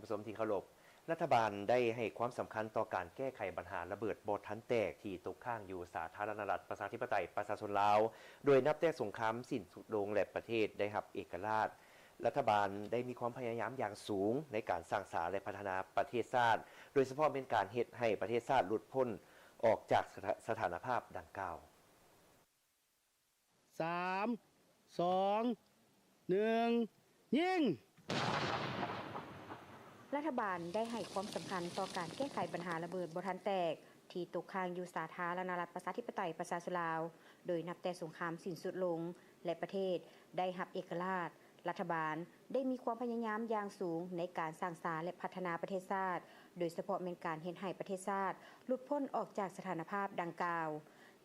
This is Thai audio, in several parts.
านผู้ชมที่เคารพรัฐบาลได้ให้ความสำคัญต่อการแก้ไขปัญหาระเบิดบ่ทันแตกที่ตกค้างอยู่สาธารณรัฐประชาธิปไตยประชาชนลาวโดยนับแต่สงครามสิ้นสุดลงและประเทศได้รับเอกราชรัฐบาลได้มีความพยายามอย่างสูงในการสร้างสรรค์และพัฒนาประเทศชาติโดยเฉพาะเป็นการเฮ็ดให้ประเทศชาติหลุดพ้นออกจากสถานภาพดังกล่าว3 2 1ยิงรัฐบาลได้ให้ความสำคัญต่อการแก้ไขปัญหาระเบิดบ่ทันแตกที่ตกค้างอยู่สาธารณรัฐประชาธิปไตยประชาชนลาวโดยนับแต่สงครามสิ้นสุดลงและประเทศได้รับเอกราชรัฐบาลได้มีความพยายามอย่างสูงในการสร้างสรรค์และพัฒนาประเทศชาติโดยเฉพาะเป็นการเฮ็ดให้ประเทศชาติหลุดพ้นออกจากสถานภาพดังกล่าว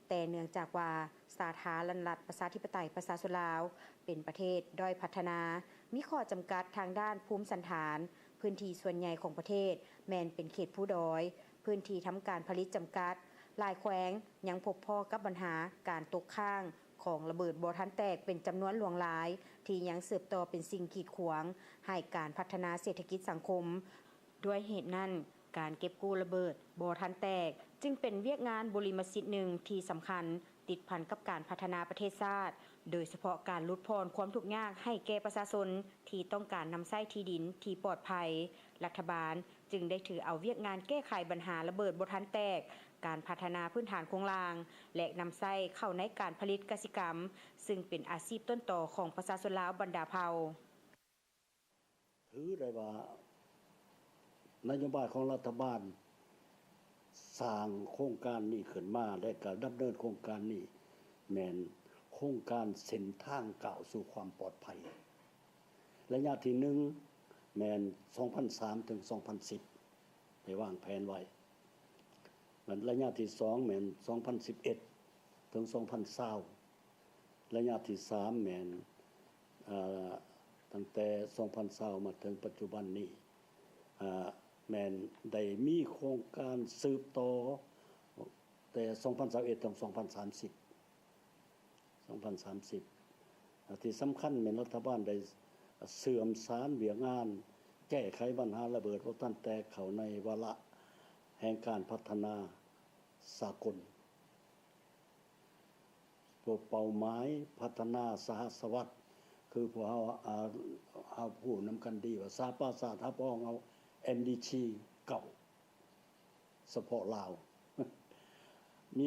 แต่เนื่องจากว่าสาธารณรัฐประชาธิปไตยประชาชนลาวเป็นประเทศด้อยพัฒนามีข้อจำกัดทางด้านภูมิสันฐานพื้นที่ส่วนใหญ่ของประเทศแม้นเป็นเขตผู้ดอยพื้นที่ทำการผลิตจำกัดหลายแขวงยังพบพ้อกับปัญหาการตกค้างของระเบิดบ่ทันแตกเป็นจำนวนหลวงหลายที่ยังสืบต่อเป็นสิ่งกีดขวางให้การพัฒนาเศรษฐกิจสังคมด้วยเหตุนั้นการเก็บกู้ระเบิดบ่ทันแตกจึงเป็นเวียกงานบริมสิทธิ์หนึ่งที่สำคัญติดพันกับการพัฒนาประเทศชาติโดยเฉพาะการลดพรความทุกข์ยากให้แก่ประชาชนที่ต้องการนำใช้ที่ดินที่ปลอดภัยรัฐบาลจึงได้ถือเอาเวียกงานแก้ไขปัญหาระเบิดบ่ทันแตกการพัฒนาพื้นฐานโครงสร้างและนำใช้เข้าในการผลิตกสิกรรมซึ่งเป็นอาชีพต้นตอของประชาชนลาวบรรดาเผ่าถือได้ว่านโยบายของรัฐบาลสร้างโครงการนี้ขึ้นมาและก็ดำเนินโครงการนี้แม่นโครงการเส้นทางก้าวสู่ความปลอดภัยระยะที่1แม่น2003ถึง2010ได้วางแผนไว้มันระยะที่2แม่น2011ถึง2020ระยะที่3แม่นตั้งแต่2020มาถึงปัจจุบันนี้แม่นได้มีโครงการสืบต่อแต่2021ถึง2030ที่สำคัญแม่นรัฐบาลได้เสื่อมสารเวียงานแก้ไขปัญหาระเบิดบ่ทันแตกเข้าในวาระแห่งการพัฒนาสากลเป้าหมายพัฒนาสหสวัสดิ์คือพวกเอาพูดนำกันดีว่าสาปราสาททับพ้องเอา MDG เก่าเฉพาะลาวมี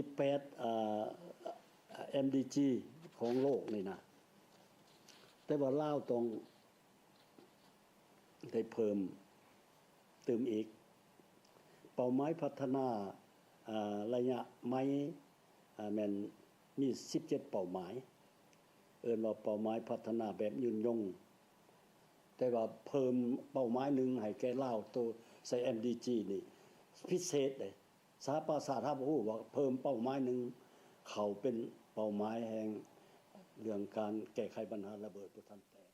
8MDG ของโลกนี่นะแต่ว่าลาวต้องได้เพิ่มเติมอีกเป้าหมายพัฒนาระยะไม้แม่นมี17เป้าหมายเอิ้นว่าเป้าหมายพัฒนาแบบยืนยงแต่ว่าเพิ่มเป้าหมายหนึ่งให้แก่ลาวตัวใส่ MDG นี่พิเศษเลยสหประชาชาติฮู้ว่าเพิ่มเป้าหมายหนึ่งเขาเป็นเป้าหมายแห่งเรื่องการแก้ไขปัญหาระเบิดบ่ทันแตก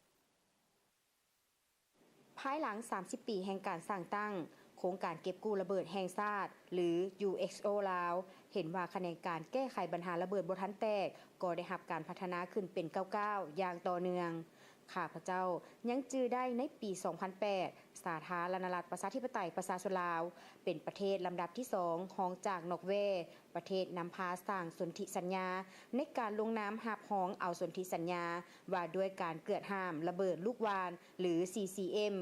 ภายหลัง30ปีแห่งการสร้างตั้งโครงการเก็บกู้ระเบิดแห่งชาติหรือ UXO ลาวเห็นว่าคะแนนการแก้ไขปัญหาระเบิดบ่ทันแตกก็ได้รับการพัฒนาขึ้นเป็นก้าวๆอย่างต่อเนื่องข้าพเจ้ายังจื้อได้ในปี2008สาธารณรัฐประชาธิปไตยประชาชนลาวเป็นประเทศลำดับที่2รองจากนอร์เวย์ประเทศนำพาสร้างสนธิสัญญาในการลงนามรับรองเอาสนธิสัญญาว่าด้วยการเกิดห้ามระเบิดลูกวานหรือ CCM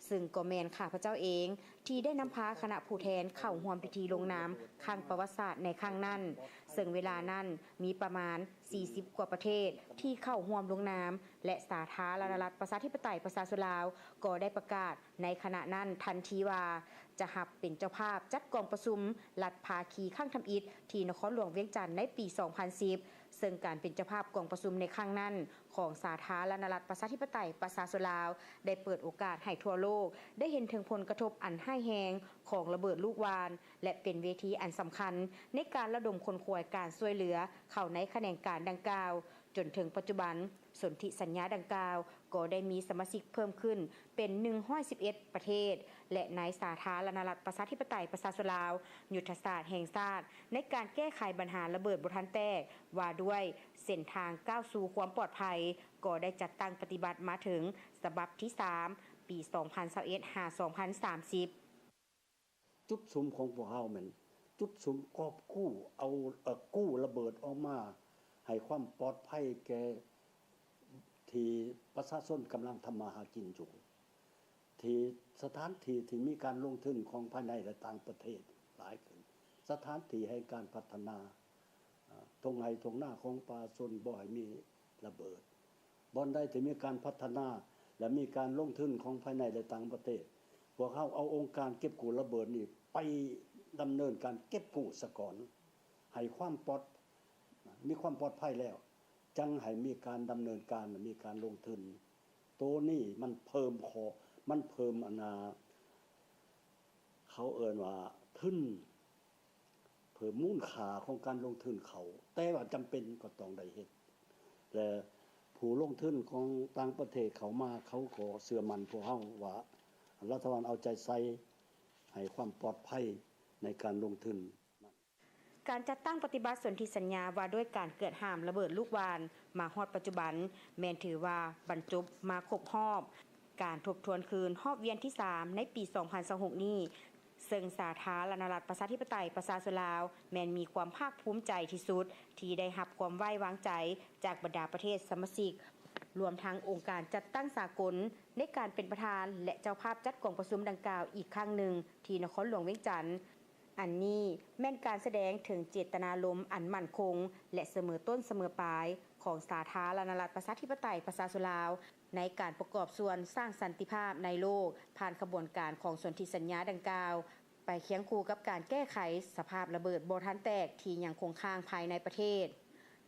ซึ่งก็แม่นข้าพเจ้าเองที่ได้นำพาคณะผู้แทนเข้าร่วมพิธีลงนามครั้งประวัติศาสตร์ในครั้งนั้นซึ่งเวลานั้นมีประมาณ40กว่าประเทศที่เข้าร่วมลงนามและสาธารณรัฐประชาธิปไตยประชาชนลาวก็ได้ประกาศในขณะนั้นทันทีว่าจะรับเป็นเจ้าภาพจัดกองประชุมรัฐภาคีข้างทำอิฐที่นครหลวงเวียงจันทน์ในปี2010ซึ่งการเป็นเจ้าภาพกองประชุมในครั้งนั้นของสาธารณรัฐประชาธิปไตยประชาชนลาวได้เปิดโอกาสให้ทั่วโลกได้เห็นถึงผลกระทบอันร้ายแรงของระเบิดลูกวานและเป็นเวทีอันสำคัญในการระดมคนขวยการช่วยเหลือเข้าในแขนงการดังกล่าวจนถึงปัจจุบันสนธิสัญญาดังกล่าวก็ได้มีสมาชิกเพิ่มขึ้นเป็น111ประเทศและในสาธารณรัฐประชาธิปไตยประชาชนลาวยุทธศาสตร์แห่งชาติในการแก้ไขปัญหาระเบิดบ่ทันแตกว่าด้วยเส้นทางก้าวสู่ความปลอดภัยก็ได้จัดตั้งปฏิบัติมาถึงฉบับที่3 ปี 2021-2030 จุดสุมของพวกเฮาแม่นจุดสุมกอบกู้เอากู้ระเบิดออกมาให้ความปลอดภัยแก่ที่ประชาชนกำลังทำมาหากินอยู่ที่สถานที่ที่มีการลงทุนของภายในและต่างประเทศหลายขึ้นสถานที่ให้การพัฒนาตรงไหนตรงหน้าของประชาชนบ่ให้มีระเบิดบ่อนใดที่มีการพัฒนาและมีการลงทุนของภายในและต่างประเทศพวกเขาเอาองค์การเก็บกู้ระเบิดนี่ไปดำเนินการเก็บกู้ซะก่อนให้ความมีความปลอดภัยแล้วจังให้มีการดำเนินการมีการลงทุนตัวนี้มันเพิ่มเขาเอิ้นว่าทุนเพิ่มมูลค่าของการลงทุนเขาแต่ว่าจำเป็นก็ต้องได้เฮ็ดและผู้ลงทุนของต่างประเทศเขามาเขาก็เชื่อมั่นพวกเฮาว่ารัฐบาลเอาใจใส่ให้ความปลอดภัยในการลงทุนการจัดตั้งปฏิบัติสนธิสัญญาว่าด้วยการเกิดห้ามระเบิดลูกวานมาฮอดปัจจุบันแม้นถือว่าบรรจบมาครบรอบการทบทวนคืนรอบเวียนที่ 3 ในปี 2026 นี้ซึ่งสาธารณรัฐประชาธิปไตยประชาชนลาวแม้นมีความภาคภูมิใจที่สุดที่ได้รับความไว้วางใจจากบรรดาประเทศสมาชิกรวมทั้งองค์การจัดตั้งสากลในการเป็นประธานและเจ้าภาพจัดกองประชุมดังกล่าวอีกครั้งหนึ่งที่นครหลวงเวียงจันทน์อันนี้แม่นการแสดงถึงเจตนารมณ์อันมั่นคงและเสมอต้นเสมอปลายของสาธารณรัฐประชาธิปไตยประชาชนลาวในการประกอบส่วนสร้างสันติภาพในโลกผ่านขบวนการของสนธิสัญญาดังกล่าวไปเคียงคู่กับการแก้ไขสภาพระเบิดบ่ทันแตกที่ยังคงค้างภายในประเทศ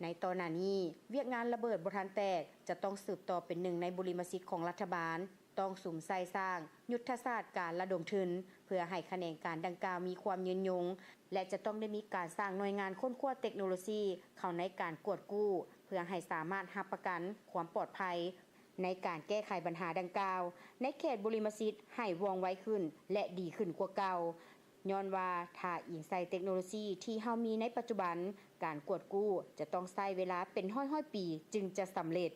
ในตอนนี้เวียกงานระเบิดบ่ทันแตกจะต้องสืบต่อเป็นหนึ่งในบุริมสิทธิ์ของรัฐบาลต้องสุมใส่สร้างยุทธศาสตร์การระดมทุนเพื่อให้แขนงการดังกล่าวมีความยืนยงและจะต้องได้มีการสร้างหน่วยงานค้นคว้าเทคโนโลยีเข้าในการกวดกู้เพื่อให้สามารถรับประกันความปลอดภัยในการแก้ไขปัญหาดังกล่าวในเขตบุริมสิทธิ์ให้ว่องไวขึ้นและดีขึ้นกว่าเก่าย้อนว่าถ้าอิงใส่เทคโนโลยีที่เฮามีในปัจจุบันการกวดกู้จะต้องใช้เวลาเป็นร้อยๆปีจึงจะสำเร็จ